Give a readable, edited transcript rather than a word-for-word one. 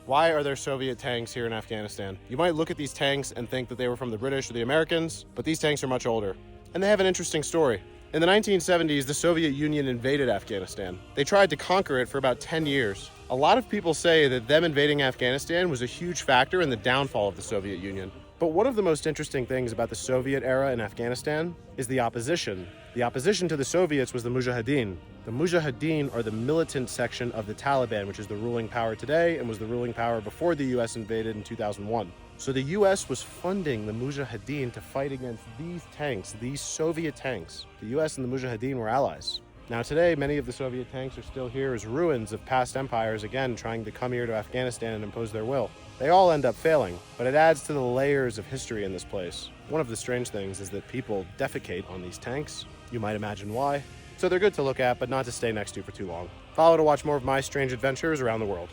Why are there Soviet tanks here in Afghanistan? You might look at these tanks and think that they were from the British or the Americans, but these tanks are much older. And they have an interesting story. In the 1970s, the Soviet Union invaded Afghanistan. They tried to conquer it for about 10 years. A lot of people say that them invading Afghanistan was a huge factor in the downfall of the Soviet Union. But one of the most interesting things about the Soviet era in Afghanistan is the opposition. The opposition to the Soviets was the Mujahideen. The Mujahideen are the militant section of the Taliban, which is the ruling power today and was the ruling power before the US invaded in 2001. So the US was funding the Mujahideen to fight against these tanks, these Soviet tanks. The US and the Mujahideen were allies. Now today, many of the Soviet tanks are still here as ruins of past empires, again trying to come here to Afghanistan and impose their will. They all end up failing, but it adds to the layers of history in this place. One of the strange things is that people defecate on these tanks. You might imagine why. So they're good to look at, but not to stay next to for too long. Follow to watch more of my strange adventures around the world.